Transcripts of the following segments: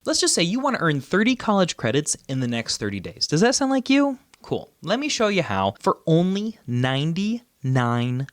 Let's just say you want to earn 30 college credits in the next 30 days. Does that sound like you? Cool. Let me show you how for only $99. And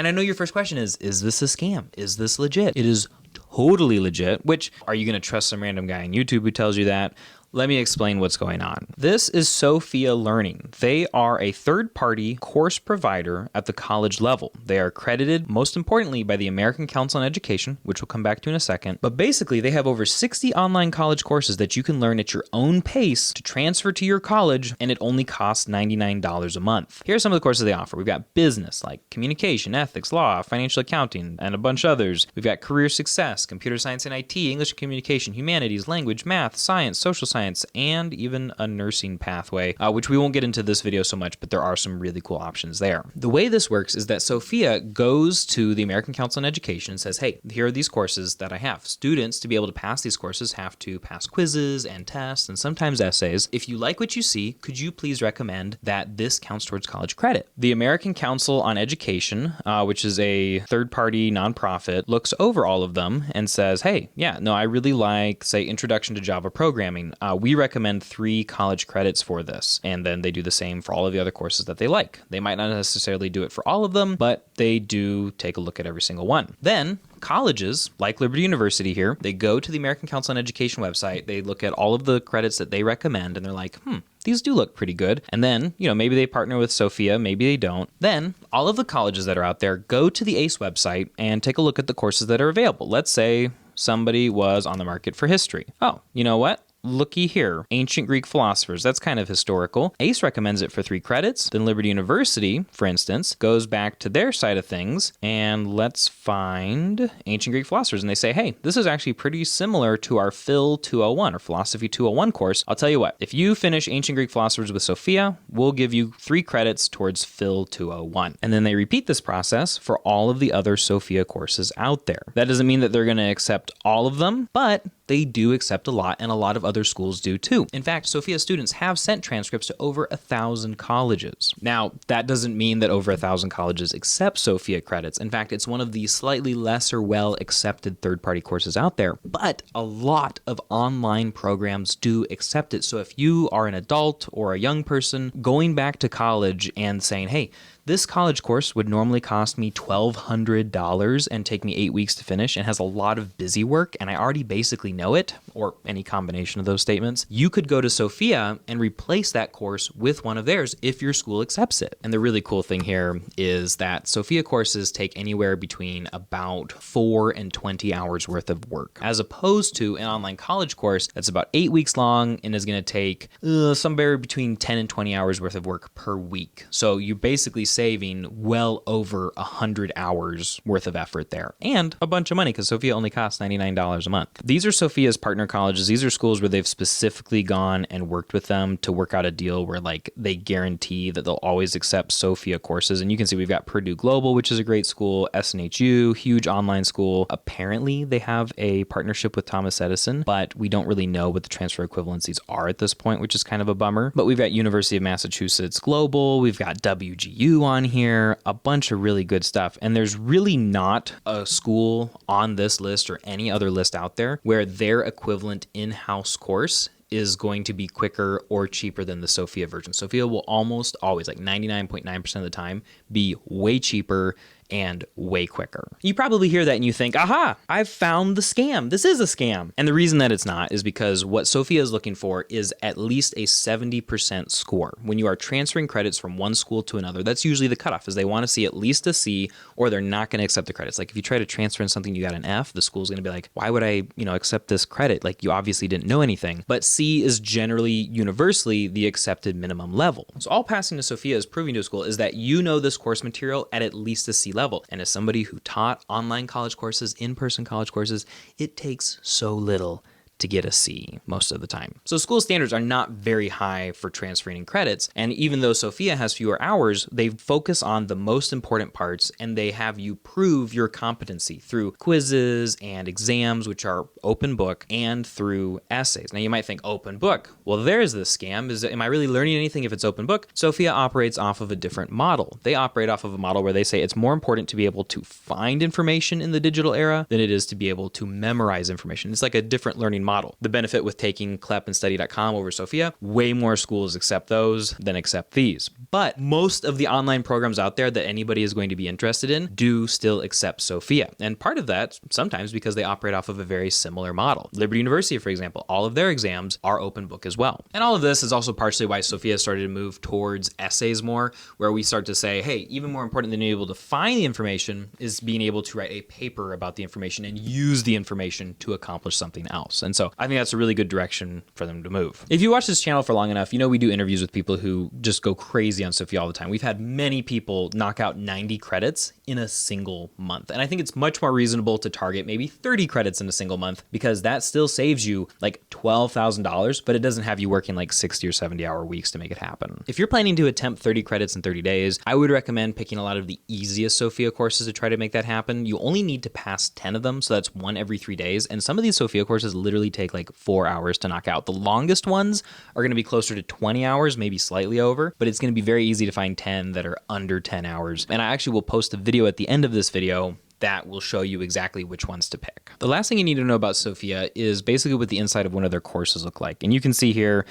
I know your first question is this a scam? Is this legit? It is totally legit, which are you going to trust some random guy on YouTube who tells you that? Let me explain what's going on. This is Sophia Learning. They are a third-party course provider at the college level. They are accredited, most importantly, by the American Council on Education, which we'll come back to in a second. But basically, they have over 60 online college courses that you can learn at your own pace to transfer to your college, and it only costs $99 a month. Here are some of the courses they offer. We've got business, like communication, ethics, law, financial accounting, and a bunch others. We've got career success, computer science and IT, English and communication, humanities, language, math, science, social science, and even a nursing pathway, which we won't get into this video so much, but there are some really cool options there. The way this works is that Sophia goes to the American Council on Education and says, hey, here are these courses that I have. Students, to be able to pass these courses, have to pass quizzes and tests and sometimes essays. If you like what you see, could you please recommend that this counts towards college credit? The American Council on Education, which is a third-party nonprofit, looks over all of them and says, hey, yeah, no, I really like, say, Introduction to Java Programming. We recommend 3 college credits for this, and then they do the same for all of the other courses that they like. They might not necessarily do it for all of them, but they do take a look at every single one. Then colleges, like Liberty University here, they go to the American Council on Education website, they look at all of the credits that they recommend, and they're like, these do look pretty good. And then, maybe they partner with Sophia, maybe they don't. Then all of the colleges that are out there go to the ACE website and take a look at the courses that are available. Let's say somebody was on the market for history. Oh, you know what? Looky here, ancient Greek philosophers, that's kind of historical. ACE recommends it for 3 credits. Then Liberty University, for instance, goes back to their side of things and let's find ancient Greek philosophers. And they say, hey, this is actually pretty similar to our Phil 201 or Philosophy 201 course. I'll tell you what, if you finish ancient Greek philosophers with Sophia, we'll give you 3 credits towards Phil 201. And then they repeat this process for all of the other Sophia courses out there. That doesn't mean that they're going to accept all of them, but they do accept a lot, and a lot of other schools do too. In fact, Sophia students have sent transcripts to over 1,000 colleges. Now, that doesn't mean that over 1,000 colleges accept Sophia credits. In fact, it's one of the slightly lesser well-accepted third-party courses out there, but a lot of online programs do accept it. So if you are an adult or a young person going back to college and saying, hey, this college course would normally cost me $1,200 and take me 8 weeks to finish and has a lot of busy work and I already basically know it, or any combination of those statements, you could go to Sophia and replace that course with one of theirs if your school accepts it. And the really cool thing here is that Sophia courses take anywhere between about 4 and 20 hours worth of work, as opposed to an online college course that's about 8 weeks long and is going to take somewhere between 10 and 20 hours worth of work per week. So you're basically saving well over 100 hours worth of effort there and a bunch of money because Sophia only costs $99 a month. These are Sophia's partner colleges. These are schools where they've specifically gone and worked with them to work out a deal where like they guarantee that they'll always accept Sophia courses. And you can see we've got Purdue Global, which is a great school, SNHU, huge online school. Apparently they have a partnership with Thomas Edison, but we don't really know what the transfer equivalencies are at this point, which is kind of a bummer. But we've got University of Massachusetts Global, we've got WGU on here, a bunch of really good stuff. And there's really not a school on this list or any other list out there where their equivalent in-house course is going to be quicker or cheaper than the Sophia version. Sophia will almost always, like 99.9% of the time, be way cheaper and way quicker. You probably hear that and you think, aha, I've found the scam. This is a scam. And the reason that it's not is because what Sophia is looking for is at least a 70% score. When you are transferring credits from one school to another, that's usually the cutoff, is they want to see at least a C or they're not going to accept the credits. Like if you try to transfer in something you got an F, the school's going to be like, why would I, accept this credit? Like you obviously didn't know anything. But C is generally universally the accepted minimum level. So all passing to Sophia is proving to a school is that you know this course material at least a C level. And as somebody who taught online college courses, in-person college courses, it takes so little to get a C most of the time. So school standards are not very high for transferring in credits. And even though Sophia has fewer hours, they focus on the most important parts and they have you prove your competency through quizzes and exams, which are open book, and through essays. Now you might think open book. Well, there's the scam. Am I really learning anything if it's open book? Sophia operates off of a different model. They operate off of a model where they say it's more important to be able to find information in the digital era than it is to be able to memorize information. It's like a different learning model. The benefit with taking CLEP and study.com over Sophia, way more schools accept those than accept these. But most of the online programs out there that anybody is going to be interested in do still accept Sophia. And part of that sometimes because they operate off of a very similar model. Liberty University, for example, all of their exams are open book as well. And all of this is also partially why Sophia started to move towards essays more, where we start to say, hey, even more important than being able to find the information is being able to write a paper about the information and use the information to accomplish something else. And so I think that's a really good direction for them to move. If you watch this channel for long enough, you know we do interviews with people who just go crazy on Sophia all the time. We've had many people knock out 90 credits in a single month. And I think it's much more reasonable to target maybe 30 credits in a single month, because that still saves you like $12,000, but it doesn't have you working like 60 or 70-hour weeks to make it happen. If you're planning to attempt 30 credits in 30 days, I would recommend picking a lot of the easiest Sophia courses to try to make that happen. You only need to pass 10 of them, so that's one every 3 days. And some of these Sophia courses literally take like 4 hours to knock out. The longest ones are going to be closer to 20 hours, maybe slightly over, but it's going to be very easy to find 10 that are under 10 hours. And I actually will post a video at the end of this video that will show you exactly which ones to pick. The last thing you need to know about Sophia is basically what the inside of one of their courses look like. And you can see here,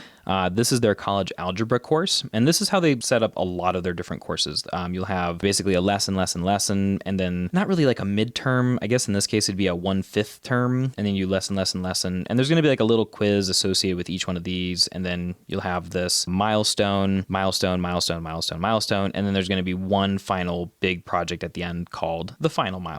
this is their college algebra course. And this is how they set up a lot of their different courses. You'll have basically a lesson, and then not really like a midterm. I guess in this case, it'd be a 1/5 term. And then you lesson. And there's going to be like a little quiz associated with each one of these. And then you'll have this milestone. And then there's going to be one final big project at the end called the final milestone.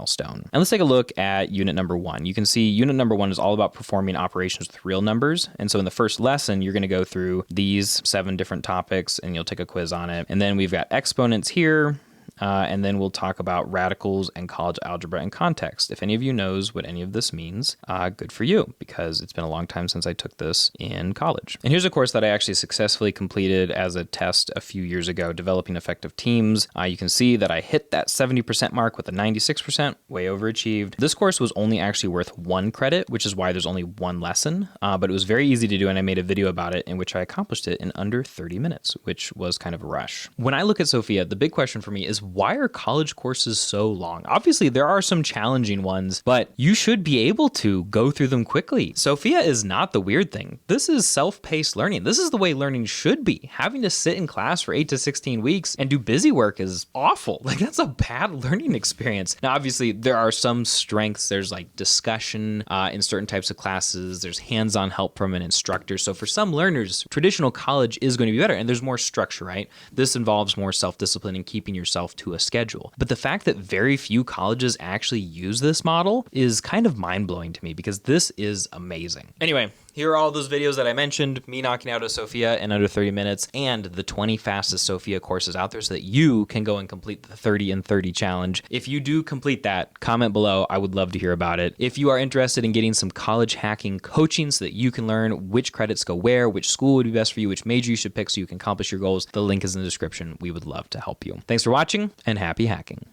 And let's take a look at unit number 1. You can see unit number 1 is all about performing operations with real numbers. And so in the first lesson, you're going to go through these 7 different topics and you'll take a quiz on it. And then we've got exponents here. And then we'll talk about radicals and college algebra and context. If any of you knows what any of this means, good for you, because it's been a long time since I took this in college. And here's a course that I actually successfully completed as a test a few years ago, developing effective teams. You can see that I hit that 70% mark with a 96%, way overachieved. This course was only actually worth 1 credit, which is why there's only 1 lesson, but it was very easy to do, and I made a video about it in which I accomplished it in under 30 minutes, which was kind of a rush. When I look at Sophia, the big question for me is, why are college courses so long? Obviously, there are some challenging ones, but you should be able to go through them quickly. Sophia is not the weird thing. This is self-paced learning. This is the way learning should be. Having to sit in class for 8 to 16 weeks and do busy work is awful. Like, that's a bad learning experience. Now, obviously, there are some strengths. There's like discussion in certain types of classes. There's hands-on help from an instructor. So for some learners, traditional college is going to be better, and there's more structure, right? This involves more self-discipline and keeping yourself to a schedule. But the fact that very few colleges actually use this model is kind of mind-blowing to me, because this is amazing. Anyway, here are all those videos that I mentioned, me knocking out a Sophia in under 30 minutes, and the 20 fastest Sophia courses out there so that you can go and complete the 30 in 30 challenge. If you do complete that, comment below. I would love to hear about it. If you are interested in getting some college hacking coaching so that you can learn which credits go where, which school would be best for you, which major you should pick so you can accomplish your goals, the link is in the description. We would love to help you. Thanks for watching, and happy hacking.